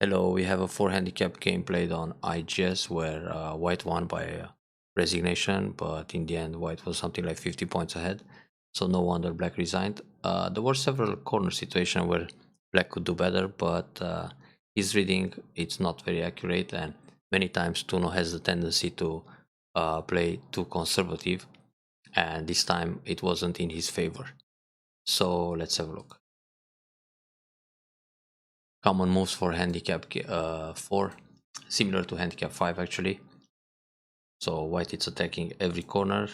Hello, we have a 4 handicap game played on IGS where white won by resignation, but in the end white was something like 50 points ahead, so no wonder black resigned. There were several corner situations where black could do better, but his reading it's not very accurate, and many times Tuno has the tendency to play too conservative, and this time it wasn't in his favor. So let's have a look. Common moves for handicap 4, similar to handicap 5 actually. So white is attacking every corner,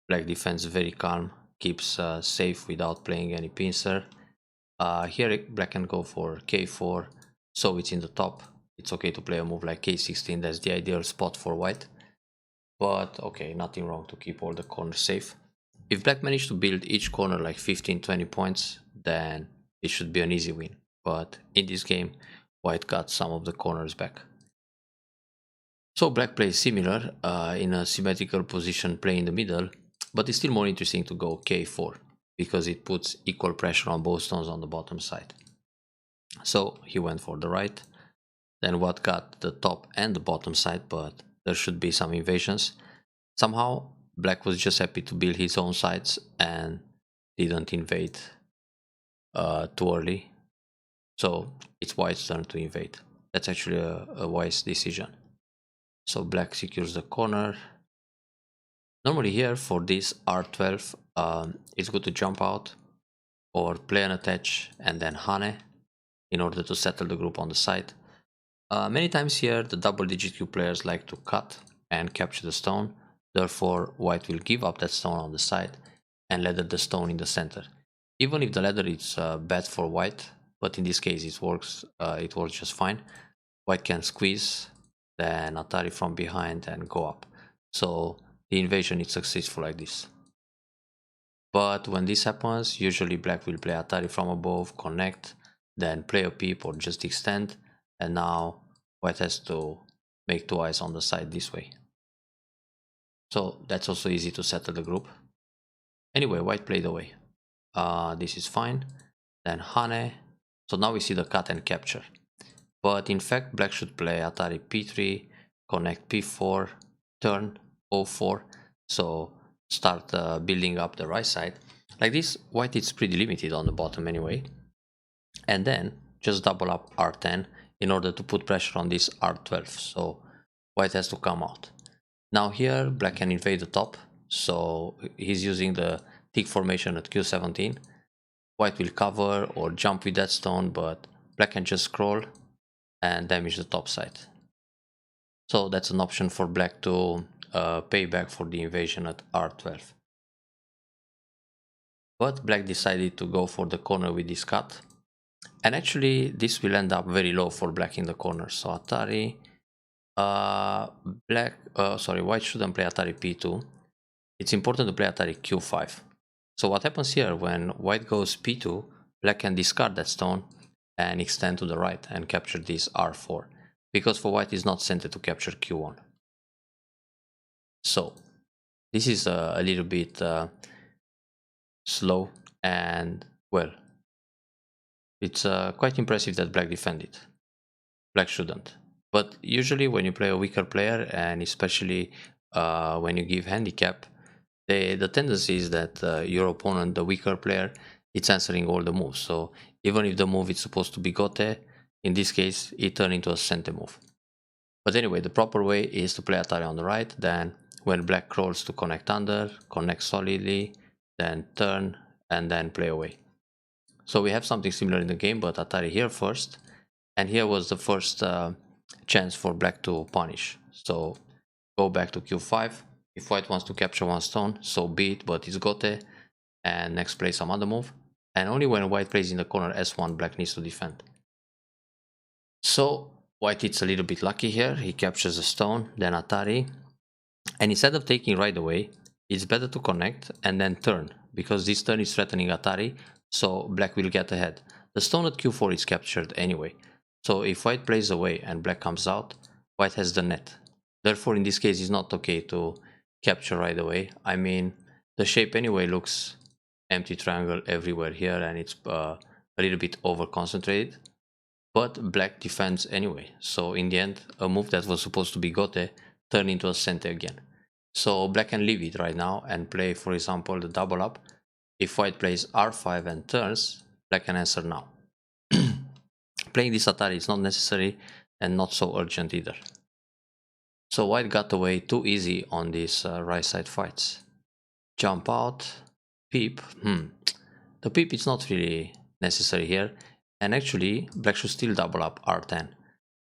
black defense very calm, keeps safe without playing any pincer. Here black can go for k4, so it's in the top. It's okay to play a move like k16, that's the ideal spot for white. But okay, nothing wrong to keep all the corners safe. If black managed to build each corner like 15-20 points, then it should be an easy win. But in this game, white got some of the corners back. So black plays similar in a symmetrical position, play in the middle, but it's still more interesting to go k4 because it puts equal pressure on both stones on the bottom side. So he went for the right, then what got the top and the bottom side, but there should be some invasions. Somehow black was just happy to build his own sides and didn't invade too early. So it's white's turn to invade. That's actually a wise decision. So black secures the corner. Normally here for this R12, it's good to jump out or play an attach and then Hane in order to settle the group on the side. Many times here the double digit Q players like to cut and capture the stone, therefore white will give up that stone on the side and ladder the stone in the center. Even if the ladder is bad for white, but in this case it works just fine. White can squeeze, then Atari from behind and go up. So the invasion is successful like this. But when this happens, usually black will play Atari from above, connect, then play a peep or just extend, and now white has to make two eyes on the side this way. So that's also easy to settle the group. Anyway, white played away. This is fine. Then Hane. So now we see the cut and capture. But in fact, black should play Atari p3, connect p4, turn o4. So start building up the right side. Like this, white is pretty limited on the bottom anyway. And then just double up r10 in order to put pressure on this r12. So white has to come out. Now here, black can invade the top. So he's using the tick formation at q17. White will cover or jump with that stone, but black can just scroll and damage the top side. So that's an option for black to pay back for the invasion at r12. But black decided to go for the corner with this cut. And actually this will end up very low for black in the corner. So Atari, white shouldn't play Atari p2. It's important to play Atari q5. So what happens here, when white goes p2, black can discard that stone and extend to the right and capture this r4, because for white is not centered to capture q1. So this is a little bit slow, and well, it's quite impressive that black defended. Black shouldn't. But usually when you play a weaker player, and especially when you give handicap, the tendency is that your opponent, the weaker player, it's answering all the moves. So even if the move is supposed to be gote, in this case it turned into a center move. But anyway, the proper way is to play Atari on the right, then when black crawls to connect under, connect solidly, then turn, and then play away. So we have something similar in the game, but Atari here first, and here was the first chance for black to punish. So go back to q5. If white wants to capture one stone, so be it, but it's gote, and next play some other move. And only when white plays in the corner s1, black needs to defend. So white is a little bit lucky here. He captures a stone, then Atari, and instead of taking right away, it's better to connect and then turn, because this turn is threatening Atari, so black will get ahead. The stone at q4 is captured anyway, so if white plays away and black comes out, white has the net. Therefore in this case it's not okay to capture right away. I mean, the shape anyway looks empty triangle everywhere here, and it's a little bit over concentrated. but black defends anyway. So in the end, a move that was supposed to be gote turned into a center again. So black can leave it right now and play, for example, the double up. If white plays r5 and turns, black can answer now. Playing this Atari is not necessary and not so urgent either. So white got away too easy on these right side fights. Jump out, peep. The peep is not really necessary here, and actually black should still double up r10.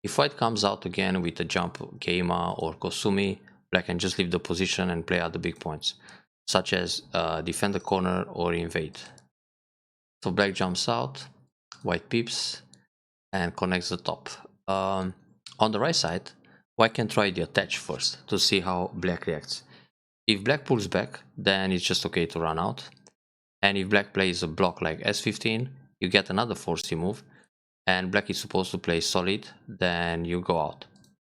If white comes out again with a jump Geima or Kosumi, black can just leave the position and play out the big points, such as defend the corner or invade. So black jumps out, white peeps, and connects the top. On the right side, white can try the attach first to see how black reacts. If black pulls back, then it's just okay to run out. And if black plays a block like s15, you get another 4C move, and black is supposed to play solid, then you go out.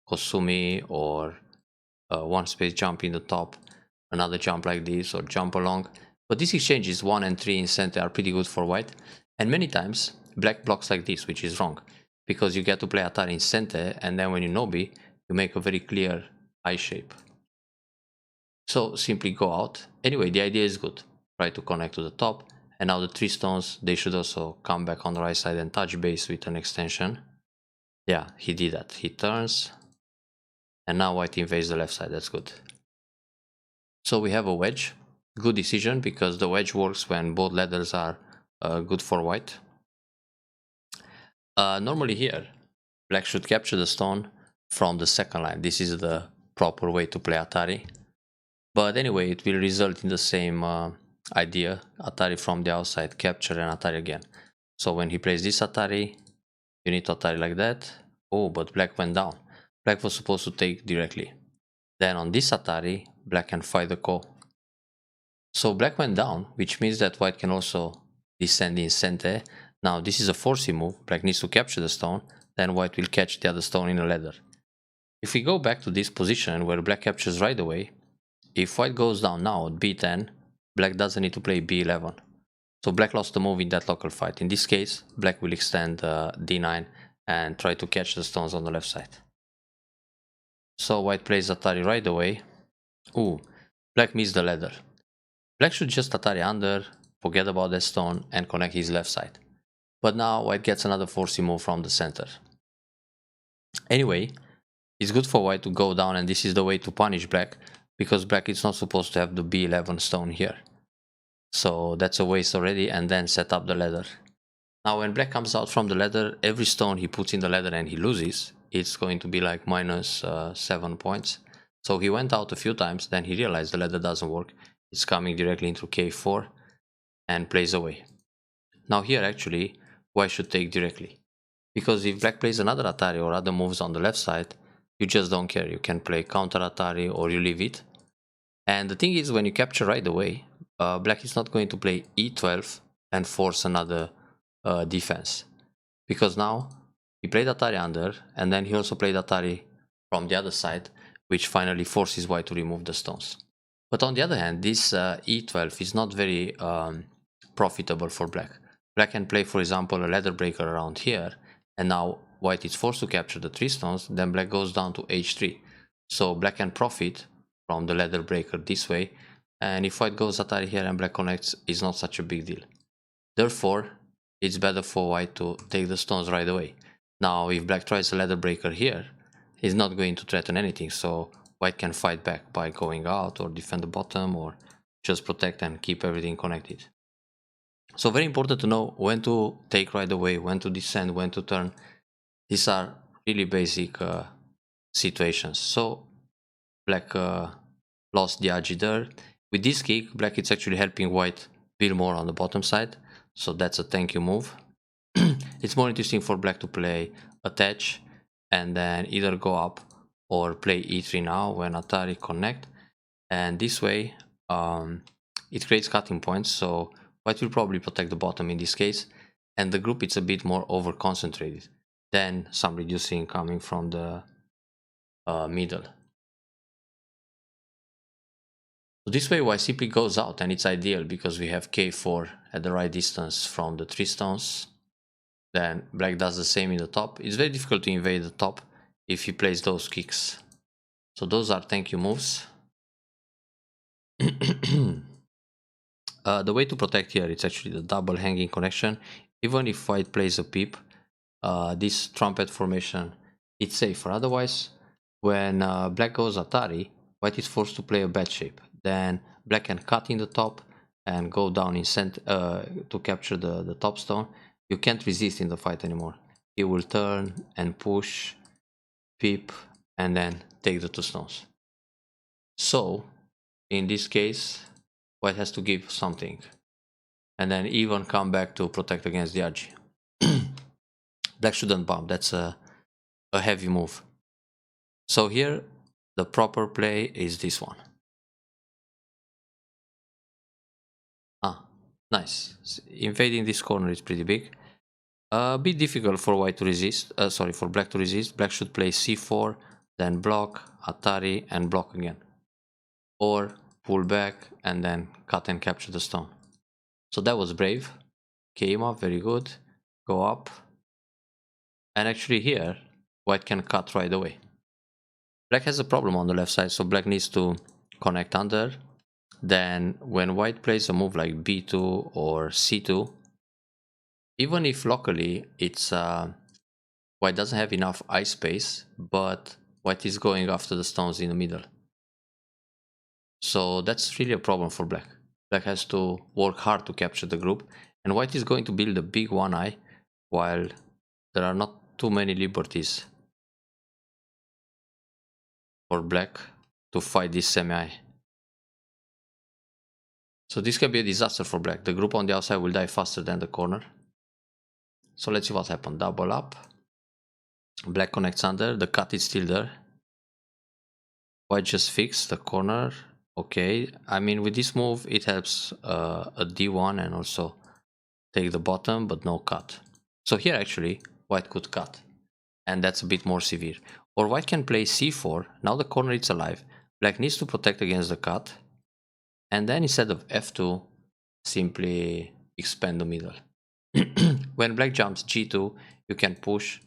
Kosumi or one space jump in the top, another jump like this, or jump along. But these exchanges 1 and 3 in center are pretty good for white, and many times black blocks like this, which is wrong, because you get to play Atari in center, and then when you Nobi, you make a very clear I shape. So simply go out. Anyway, the idea is good. Try to connect to the top, and now the 3 stones, they should also come back on the right side and touch base with an extension. Yeah, he did that. He turns, and now white invades the left side. That's good. So we have a wedge. Good decision, because the wedge works when both ladders are good for white. Normally here, black should capture the stone from the second line. This is the proper way to play Atari. But anyway, it will result in the same idea. Atari from the outside, capture, and Atari again. So when he plays this Atari, you need to Atari like that. Oh, but black went down. Black was supposed to take directly. Then on this Atari, black can fight the call. So black went down, which means that white can also descend in center. Now this is a 4C move. Black needs to capture the stone, then white will catch the other stone in a ladder. If we go back to this position where black captures right away, if white goes down now at b10, black doesn't need to play b11. So black lost the move in that local fight. In this case, black will extend d9 and try to catch the stones on the left side. So white plays Atari right away. Ooh, black missed the ladder. Black should just Atari under, forget about that stone, and connect his left side. But now white gets another 4C move from the center. Anyway, it's good for white to go down, and this is the way to punish black, because black is not supposed to have the b11 stone here. So that's a waste already, and then set up the ladder. Now when black comes out from the ladder, every stone he puts in the ladder and he loses, it's going to be like minus 7 points. So he went out a few times, then he realized the ladder doesn't work. It's coming directly into k4 and plays away. Now here actually, white should take directly, because if black plays another Atari or other moves on the left side, you just don't care. You can play counter Atari or you leave it. And the thing is, when you capture right away, black is not going to play e12 and force another defense, because now he played Atari under, and then he also played Atari from the other side, which finally forces white to remove the stones. But on the other hand, this e12 is not very profitable for black. Black can play, for example, a ladder breaker around here, and now white is forced to capture the 3 stones, then black goes down to h3. So black can profit from the ladder breaker this way, and if white goes Atari here and black connects, it's not such a big deal. Therefore, it's better for white to take the stones right away. Now, if black tries a ladder breaker here, he's not going to threaten anything, so white can fight back by going out or defend the bottom or just protect and keep everything connected. So very important to know when to take right away, when to descend, when to turn. These are really basic situations. So black lost the agi there. With this kick, black is actually helping white build more on the bottom side. So that's a thank you move. It's more interesting for black to play attach and then either go up or play e3 now when Atari connect. And this way, it creates cutting points. So white will probably protect the bottom in this case. And the group is a bit more over concentrated. Then some reducing coming from the middle. So this way white simply goes out, and it's ideal because we have k4 at the right distance from the 3 stones. Then black does the same in the top. It's very difficult to invade the top if he plays those kicks. So those are thank you moves. The way to protect here, it's actually the double hanging connection. Even if white plays a peep, this trumpet formation, it's safer. Otherwise, when black goes Atari, white is forced to play a bad shape. Then black can cut in the top and go down in to capture the top stone. You can't resist in the fight anymore. He will turn and push, peep, and then take the two stones. So, in this case, white has to give something. And then even come back to protect against the RG. Black shouldn't bump, that's a heavy move. So here, the proper play is this one. Ah, nice. Invading this corner is pretty big. A bit difficult for white to resist, for black to resist. Black should play c4, then block, Atari, and block again. Or pull back and then cut and capture the stone. So that was brave. Came up, very good. Go up. And actually here, white can cut right away. Black has a problem on the left side, so black needs to connect under. Then when white plays a move like b2 or c2, even if locally it's white doesn't have enough eye space, but white is going after the stones in the middle. So that's really a problem for black. Black has to work hard to capture the group, and white is going to build a big one eye, while there are not too many liberties for black to fight this semi-eye. So this can be a disaster for black. The group on the outside will die faster than the corner. So let's see what happened. Double up. Black connects under. The cut is still there. White just fixed the corner. Okay. I mean, with this move, it helps a d1 and also take the bottom, but no cut. So here, actually, white could cut. And that's a bit more severe. Or white can play c4. Now the corner is alive. Black needs to protect against the cut. And then instead of f2, simply expand the middle. When black jumps g2, you can push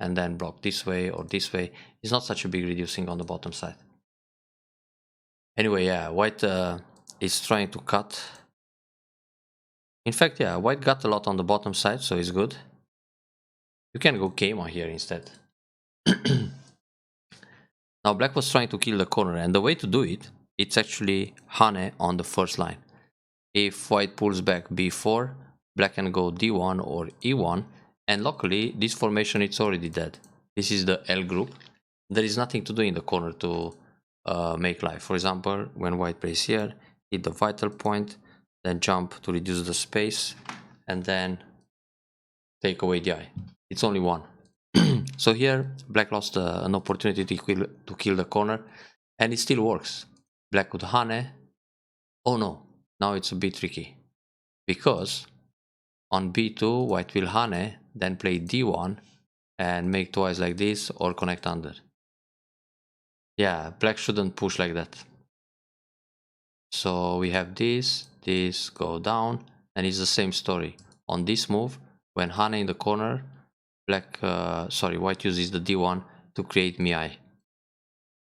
and then block this way or this way. It's not such a big reducing on the bottom side. Anyway, yeah, white is trying to cut. In fact, yeah, white got a lot on the bottom side, so it's good. You can go Keima here instead. Now black was trying to kill the corner, and the way to do it, it's actually Hane on the first line. If white pulls back b4, black can go d1 or e1, and luckily this formation is already dead. This is the L group. There is nothing to do in the corner to make life. For example, when white plays here, hit the vital point, then jump to reduce the space, and then take away the eye. It's only one. So here, black lost an opportunity to kill the corner, and it still works. Black could Hane. Oh no, now it's a bit tricky. Because on b2, white will Hane, then play d1, and make twice like this, or connect under. Yeah, black shouldn't push like that. So we have this go down, and it's the same story. On this move, when Hane in the corner, white uses the d1 to create Miai.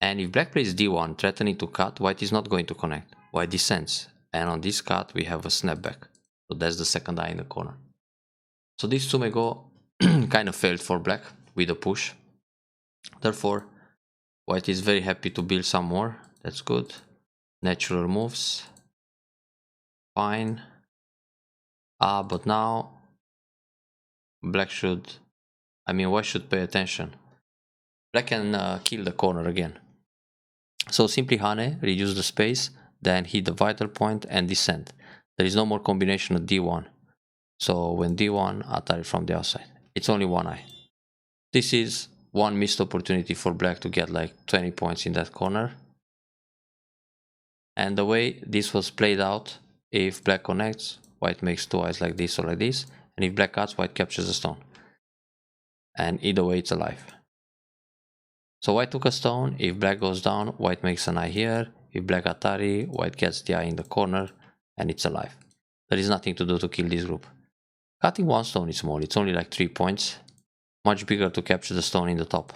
And if black plays d1, threatening to cut, white is not going to connect. White descends, and on this cut we have a snapback. So that's the second eye in the corner. So this Tsumego kind of failed for black with a push. Therefore, white is very happy to build some more. That's good. Natural moves. Fine. But now black should... white should pay attention. Black can kill the corner again. So simply Hane, reduce the space, then hit the vital point and descend. There is no more combination of d1. So when d1, Atari from the outside. It's only one eye. This is one missed opportunity for black to get like 20 points in that corner. And the way this was played out, if black connects, white makes two eyes like this or like this. And if black cuts, white captures the stone. And either way, it's alive. So white took a stone. If black goes down, white makes an eye here. If black Atari, white gets the eye in the corner, and it's alive. There is nothing to do to kill this group. Cutting one stone is small, it's only like 3 points. Much bigger to capture the stone in the top.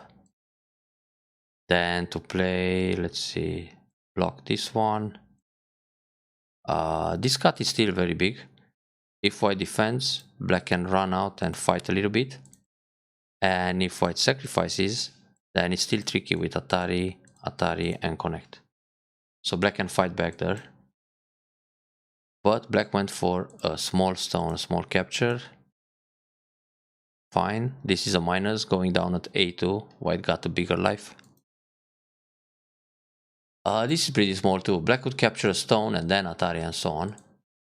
Then to play, let's see, block this one. This cut is still very big. If white defends, black can run out and fight a little bit. And if white sacrifices, then it's still tricky with Atari, Atari and connect. So black can fight back there. But black went for a small stone, a small capture. Fine, this is a minus going down at A2. White got a bigger life. This is pretty small too. Black could capture a stone and then Atari and so on.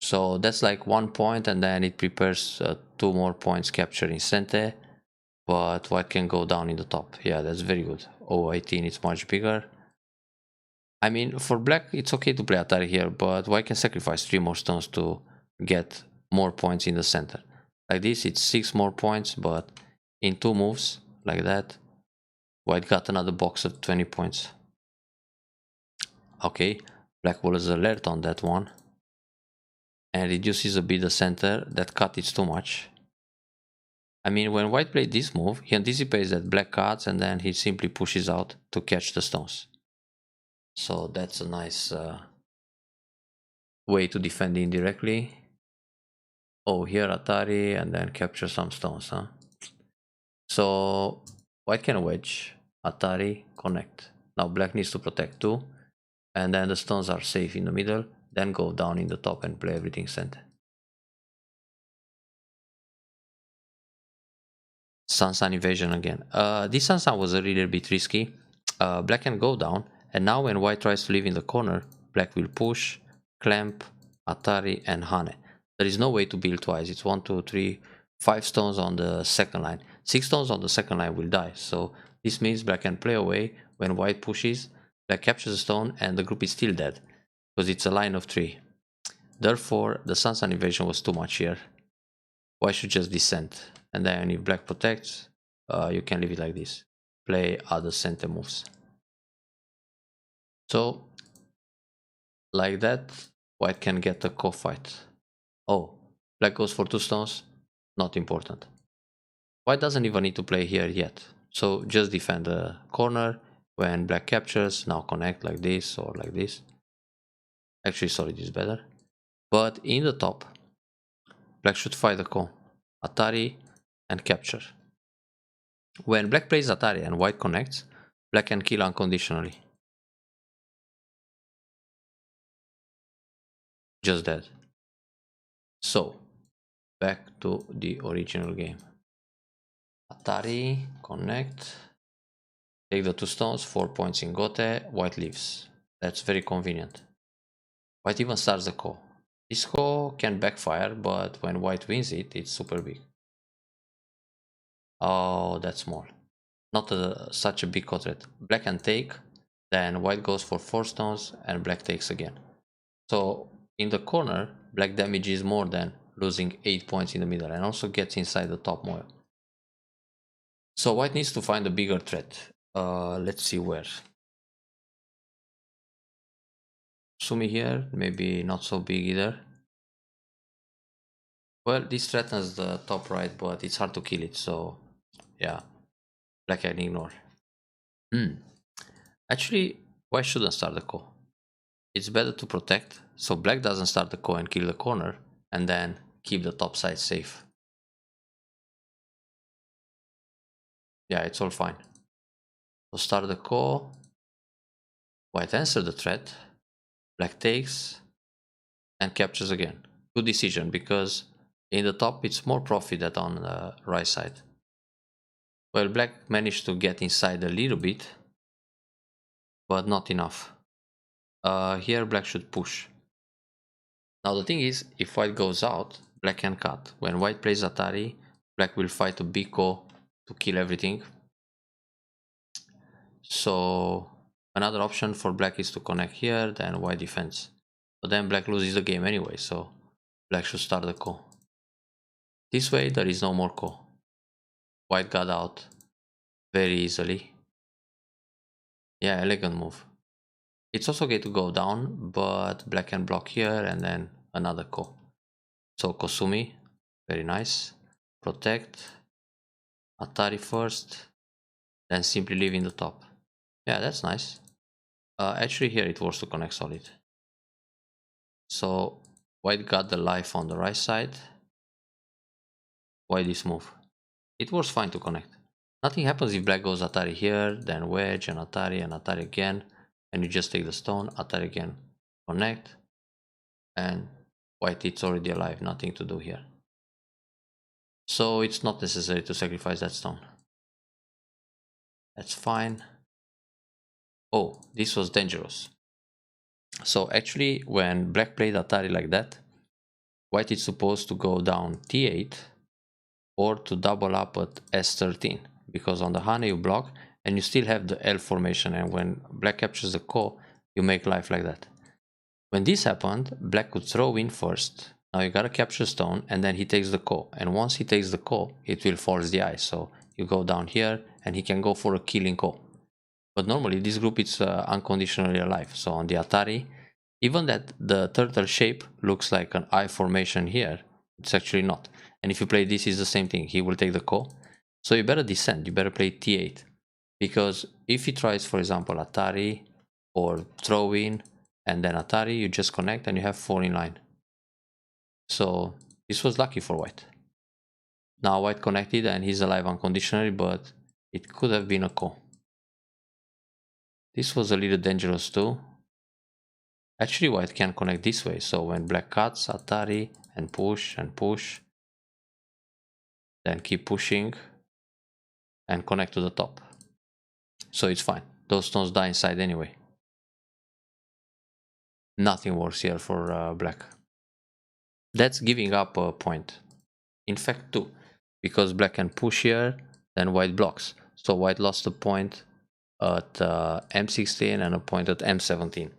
So that's like 1 point, and then it prepares 2 more points capturing center. But white can go down in the top. Yeah, that's very good. Oh, 18, it's much bigger. I mean, for black, it's okay to play Atari here, but white can sacrifice 3 more stones to get more points in the center. Like this, it's 6 more points, but in 2 moves, like that, white got another box of 20 points. Okay, black was alert on that one. And reduces a bit the center. That cut is too much. I mean, when white played this move, he anticipates that black cuts and then he simply pushes out to catch the stones. So that's a nice way to defend indirectly. Oh, here Atari and then capture some stones, huh? So white can wedge, Atari, connect. Now black needs to protect too. And then the stones are safe in the middle. Then go down in the top and play everything center. Sun invasion again. This Sun was a little bit risky. Black can go down, and now when white tries to leave in the corner, black will push, clamp, Atari, and Hane. There is no way to build twice. It's 1, 2, 3, 5 stones on the second line. 6 stones on the second line will die. So this means black can play away when white pushes, black captures a stone, and the group is still dead because it's a line of 3. Therefore, the Sun invasion was too much here. White should just descend. And then if black protects, you can leave it like this. Play other center moves. So, like that, white can get a co-fight. Oh, black goes for 2 stones. Not important. White doesn't even need to play here yet. So just defend the corner. When black captures, now connect like this or like this. Actually, sorry, this is better. But in the top, black should fight the co. Atari and capture. When black plays Atari and white connects, black can kill unconditionally. Just that. So, back to the original game. Atari, connect. Take the 2 stones, 4 points in Gote, white leaves. That's very convenient. White even starts the ko. This ko can backfire, but when white wins it, it's super big. Oh, that's small. Not such a big ko threat. Black can take, then white goes for 4 stones, and black takes again. So, in the corner, black damages more than losing 8 points in the middle, and also gets inside the top more. So white needs to find a bigger threat. Let's see where. Sumi here, maybe not so big either. Well, this threatens the top right, but it's hard to kill it, so yeah, black can ignore. Actually, white shouldn't start the ko. It's better to protect, so black doesn't start the ko and kill the corner, and then keep the top side safe. Yeah, it's all fine. So start the ko, white answers the threat, black takes, and captures again. Good decision, because in the top it's more profit than on the right side. Well, black managed to get inside a little bit, but not enough. Here black should push. Now the thing is, if white goes out, black can cut. When white plays Atari, black will fight a big ko to kill everything. So another option for black is to connect here, then white defends. But then black loses the game anyway, so black should start the ko. This way there is no more ko. White got out very easily. Yeah, elegant move. It's also okay to go down, but black can block here and then another ko. So Kosumi, Very nice. Protect. Atari first. Then simply leave in the top. Yeah, that's nice. Actually here it was to connect solid. So white got the life on the right side. Why this move? It was fine to connect. Nothing happens if black goes Atari here, then wedge and Atari again, and you just take the stone, Atari again, connect, and white it's already alive, nothing to do here. So it's not necessary to sacrifice that stone. That's fine. Oh, this was dangerous. So actually when black played Atari like that, white is supposed to go down T8 or to double up at S13, because on the Hane you block and you still have the L formation, and when black captures the Ko, you make life like that. When this happened, black could throw in first. Now you gotta capture stone and then he takes the Ko, and once he takes the Ko, it will force the eye, so you go down here and he can go for a killing Ko. But normally this group is unconditionally alive, so on the Atari, even that the turtle shape looks like an eye formation here, it's actually not. And if you play this, is the same thing, he will take the Ko. So you better descend, you better play T8. Because if he tries, for example, Atari or throw in and then Atari, you just connect and you have 4 in line. So this was lucky for white. Now white connected and he's alive unconditionally, but it could have been a Ko. This was a little dangerous too. Actually white can connect this way, so when black cuts, Atari and push, then keep pushing and connect to the top. So it's fine, those stones die inside anyway. Nothing works here for black. That's giving up a point. In fact 2, because black can push here, then white blocks. So white lost a point at M16 and a point at M17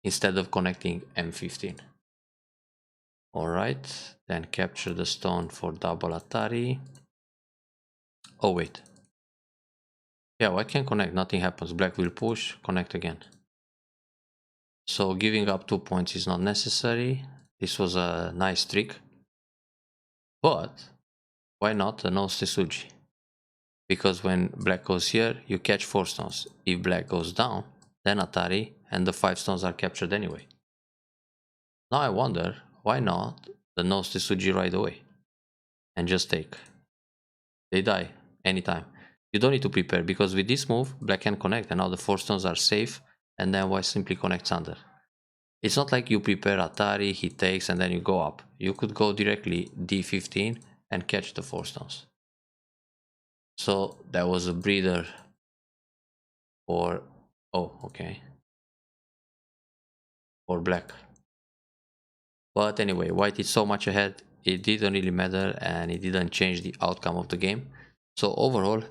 instead of connecting M15. Alright, then capture the stone for double Atari. Oh wait. Yeah, white can connect, nothing happens. Black will push, connect again. So giving up 2 points is not necessary. This was a nice trick. But why not a nose Tetsuji? Because when black goes here, you catch 4 stones. If black goes down, then Atari, and the 5 stones are captured anyway. Now I wonder, why not the nose Tetsuji right away? And just take. They die anytime. You don't need to prepare, because with this move, black can connect, and now the 4 stones are safe, and then white simply connects under. It's not like you prepare Atari, he takes, and then you go up. You could go directly D15 and catch the 4 stones. So that was a breather for, oh, okay, for black. But anyway, white is so much ahead, it didn't really matter, and it didn't change the outcome of the game. So overall,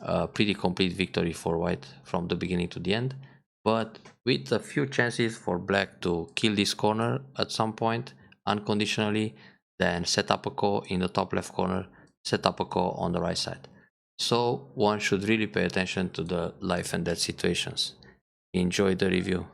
a pretty complete victory for white from the beginning to the end, but with a few chances for black to kill this corner at some point unconditionally, then set up a Ko in the top left corner, set up a Ko on the right side. So one should really pay attention to the life and death situations. Enjoy the review.